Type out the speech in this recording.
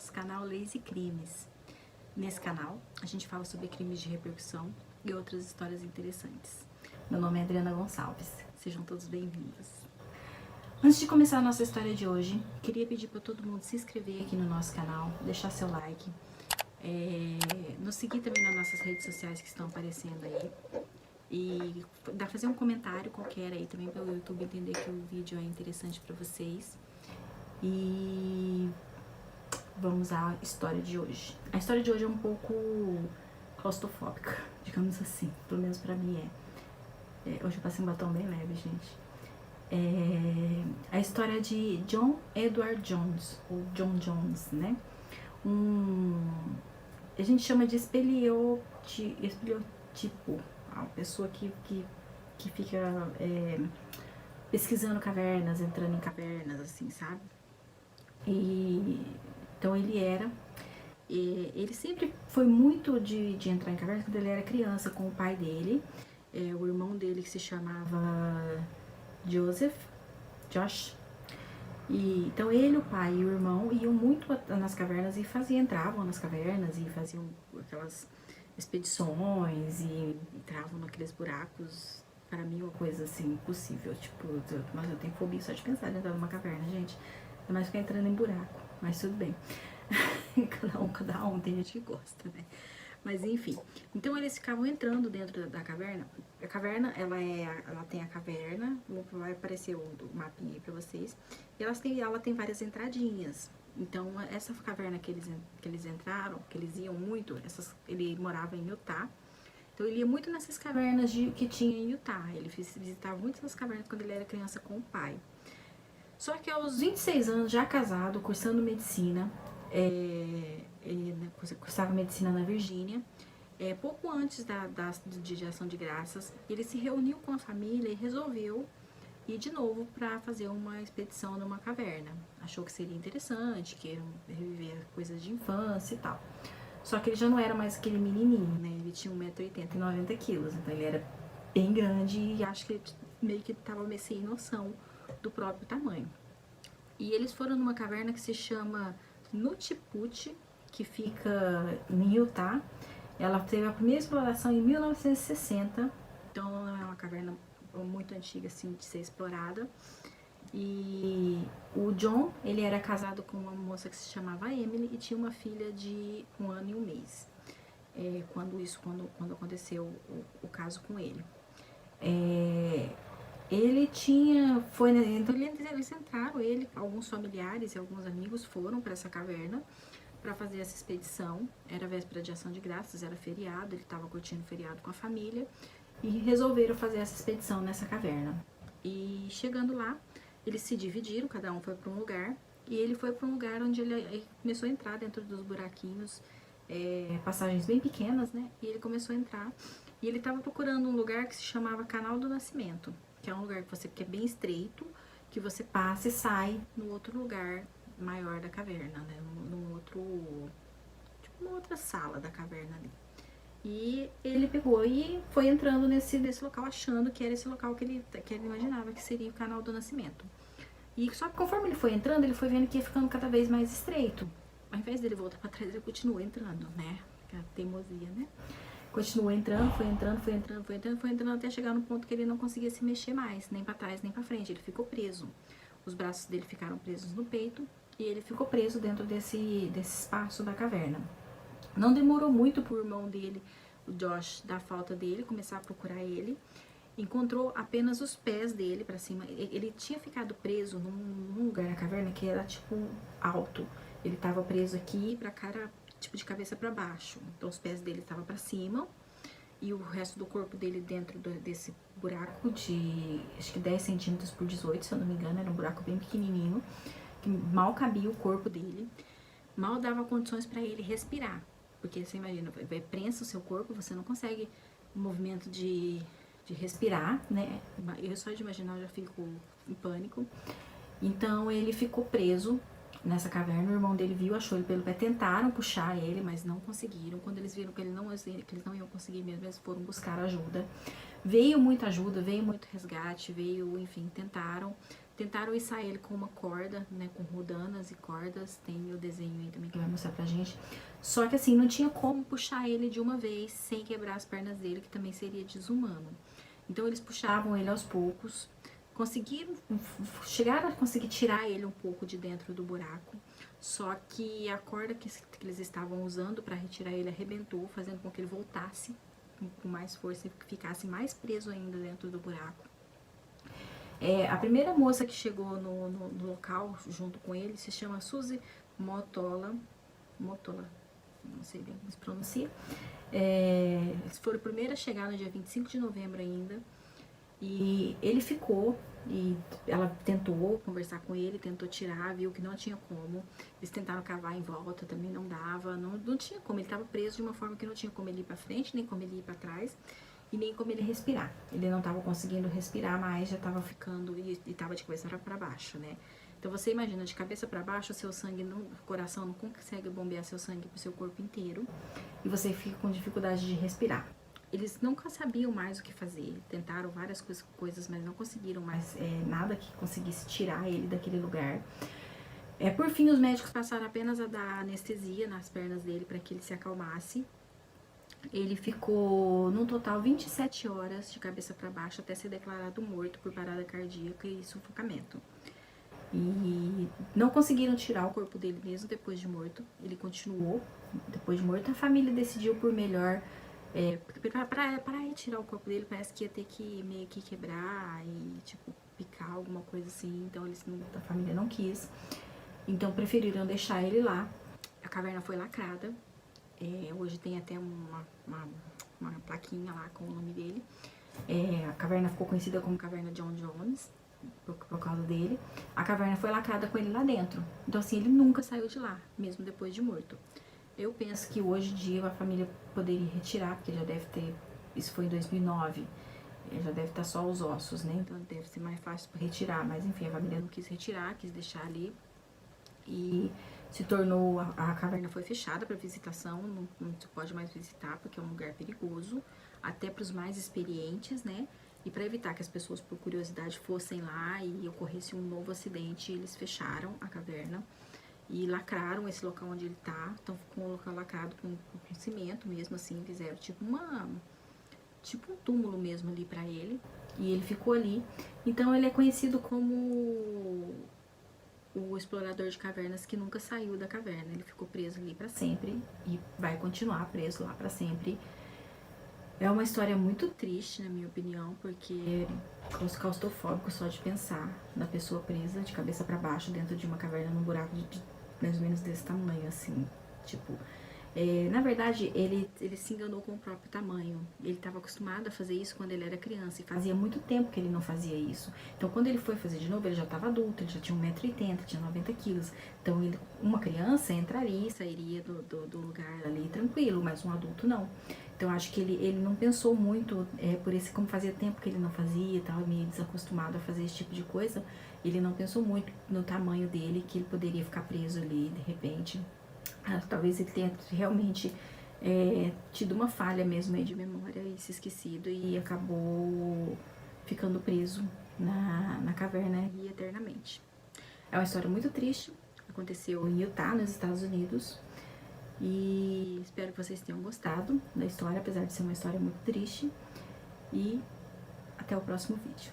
nosso canal Leis e Crimes. Nesse canal, a gente fala sobre crimes de repercussão e outras histórias interessantes. Meu nome é Adriana Gonçalves. Sejam todos bem-vindos. Antes de começar a nossa história de hoje, queria pedir para todo mundo se inscrever aqui no nosso canal, deixar seu like, nos seguir também nas nossas redes sociais que estão aparecendo aí. E fazer um comentário qualquer aí também para o YouTube entender que o vídeo é interessante para vocês. E vamos à história de hoje. A história de hoje é um pouco claustrofóbica, digamos assim, pelo menos pra mim é. Hoje eu passei um batom bem leve, gente. A história de John Edward Jones, ou John Jones, né? A gente chama de espeliotipo, uma pessoa que fica pesquisando cavernas, entrando em cavernas, assim, sabe? Então ele sempre foi muito de entrar em cavernas quando ele era criança, com o pai dele, o irmão dele que se chamava Josh. Então ele, o pai e o irmão iam muito nas cavernas e entravam nas cavernas e faziam aquelas expedições e entravam naqueles buracos. Para mim, uma coisa assim, impossível. Tipo, mas eu tenho fobia só de pensar em entrar numa caverna, gente. Ainda mais ficar entrando em buraco. Mas tudo bem. cada um tem gente que gosta, né? Mas enfim. Então eles ficavam entrando dentro da caverna. A caverna, ela tem a caverna. Vai aparecer o mapinha aí pra vocês. E ela tem várias entradinhas. Então, essa caverna que eles entraram, que eles iam muito, ele morava em Utah. Então, ele ia muito nessas cavernas que tinha em Utah. Ele visitava muitas essas cavernas quando ele era criança com o pai. Só que aos 26 anos, já casado, cursando medicina, ele cursava medicina na Virgínia, pouco antes de ação de graças, ele se reuniu com a família e resolveu ir de novo para fazer uma expedição numa caverna. Achou que seria interessante, que ia reviver coisas de infância e tal. Só que ele já não era mais aquele menininho, né? Ele tinha 1,80 m e 90 kg, então ele era bem grande e acho que ele meio que estava meio sem noção do próprio tamanho. E eles foram numa caverna que se chama Nutiput, que fica em Utah. Ela teve a primeira exploração em 1960, então é uma caverna muito antiga assim de ser explorada. E o John, ele era casado com uma moça que se chamava Emily e tinha uma filha de 1 ano e 1 mês. Quando aconteceu o caso com ele. Então eles entraram, alguns familiares e alguns amigos foram para essa caverna para fazer essa expedição. Era véspera de ação de graças, era feriado, ele estava curtindo o feriado com a família e resolveram fazer essa expedição nessa caverna. E chegando lá, eles se dividiram, cada um foi para um lugar, e ele foi para um lugar onde ele começou a entrar dentro dos buraquinhos, passagens bem pequenas, né? E ele começou a entrar, e ele estava procurando um lugar que se chamava Canal do Nascimento, que é um lugar que é bem estreito, que você passa e sai no outro lugar maior da caverna, né? Tipo uma outra sala da caverna ali. E ele pegou e foi entrando nesse local, achando que era esse local que ele imaginava que seria o Canal do Nascimento. E só que conforme ele foi entrando, ele foi vendo que ia ficando cada vez mais estreito. Ao invés dele voltar pra trás, ele continuou entrando, né? A teimosia, né? Continuou entrando, foi entrando até chegar no ponto que ele não conseguia se mexer mais, nem pra trás, nem pra frente. Ele ficou preso. Os braços dele ficaram presos no peito e ele ficou preso dentro desse espaço da caverna. Não demorou muito pro irmão dele, o Josh, dar falta dele, começar a procurar ele. Encontrou apenas os pés dele pra cima. Ele tinha ficado preso num lugar na caverna que era tipo alto. Ele tava preso aqui pra cara, tipo de cabeça pra baixo. Então os pés dele estavam pra cima e o resto do corpo dele dentro desse buraco de acho que 10 centímetros por 18, se eu não me engano. Era um buraco bem pequenininho, que mal cabia o corpo dele. Mal dava condições pra ele respirar. Porque você imagina, prensa o seu corpo, você não consegue o movimento de respirar, né? Eu só de imaginar eu já fico em pânico. Então ele ficou preso nessa caverna, o irmão dele viu, achou ele pelo pé, tentaram puxar ele, mas não conseguiram. Quando eles viram que eles não iam conseguir mesmo, eles foram buscar ajuda. Veio muita ajuda, veio muito resgate, enfim, tentaram. Tentaram içar ele com uma corda, né, com rodanas e cordas, tem o desenho aí também que vai mostrar pra gente. Só que assim, não tinha como puxar ele de uma vez sem quebrar as pernas dele, que também seria desumano. Então eles puxavam ele aos poucos, conseguiram, chegaram a conseguir tirar ele um pouco de dentro do buraco, só que a corda que eles estavam usando para retirar ele arrebentou, fazendo com que ele voltasse com mais força e ficasse mais preso ainda dentro do buraco. A primeira moça que chegou no local junto com ele se chama Suzy Motola, não sei bem como se pronuncia. Eles foram a primeira a chegar no dia 25 de novembro ainda. E ele ficou, e ela tentou conversar com ele, tentou tirar, viu que não tinha como. Eles tentaram cavar em volta, também não dava, não tinha como. Ele estava preso de uma forma que não tinha como ele ir pra frente, nem como ele ir pra trás, e nem como ele respirar. Ele não estava conseguindo respirar mais, já estava ficando, e estava de cabeça para baixo, né? Então você imagina, de cabeça para baixo, o seu sangue, o coração não consegue bombear seu sangue pro seu corpo inteiro, e você fica com dificuldade de respirar. Eles nunca sabiam mais o que fazer, tentaram várias coisas, mas não conseguiram mais nada que conseguisse tirar ele daquele lugar. Por fim, os médicos passaram apenas a dar anestesia nas pernas dele para que ele se acalmasse. Ele ficou, no total, 27 horas de cabeça para baixo até ser declarado morto por parada cardíaca e sufocamento. E não conseguiram tirar o corpo dele mesmo depois de morto. Ele continuou depois de morto. A família decidiu por melhor, para retirar o corpo dele, parece que ia ter que meio que quebrar e tipo picar alguma coisa assim. Então a família não quis. Então preferiram deixar ele lá. A caverna foi lacrada. Hoje tem até uma plaquinha lá com o nome dele. A caverna ficou conhecida como Caverna John Jones, por causa dele. A caverna foi lacrada com ele lá dentro. Então assim, ele nunca saiu de lá, mesmo depois de morto. Eu penso que hoje em dia a família poderia retirar, porque já deve ter, isso foi em 2009, já deve estar só os ossos, né? Então deve ser mais fácil para retirar, mas enfim, a família não quis retirar, quis deixar ali. E se tornou, a caverna foi fechada para visitação, não se pode mais visitar porque é um lugar perigoso, até para os mais experientes, né? E para evitar que as pessoas por curiosidade fossem lá e ocorresse um novo acidente, eles fecharam a caverna e lacraram esse local onde ele tá. Então ficou um local lacrado com cimento mesmo, assim, fizeram tipo um túmulo mesmo ali pra ele, e ele ficou ali. Então ele é conhecido como o explorador de cavernas que nunca saiu da caverna. Ele ficou preso ali pra sempre e vai continuar preso lá pra sempre. É uma história muito triste, na minha opinião, porque é claustrofóbico só de pensar na pessoa presa de cabeça pra baixo dentro de uma caverna num buraco de mais ou menos desse tamanho, assim, tipo... na verdade, ele se enganou com o próprio tamanho. Ele estava acostumado a fazer isso quando ele era criança, e fazia muito tempo que ele não fazia isso. Então, quando ele foi fazer de novo, ele já estava adulto, ele já tinha 1,80 m, tinha 90 quilos. Então, uma criança entraria e sairia do lugar ali tranquilo, mas um adulto não. Então, acho que ele não pensou muito, por esse, como fazia tempo que ele não fazia e tal, meio desacostumado a fazer esse tipo de coisa, ele não pensou muito no tamanho dele, que ele poderia ficar preso ali, de repente. Talvez ele tenha realmente tido uma falha mesmo aí de memória e se esquecido e acabou ficando preso na caverna e eternamente. É uma história muito triste, aconteceu em Utah, nos Estados Unidos, e espero que vocês tenham gostado da história, apesar de ser uma história muito triste, e até o próximo vídeo.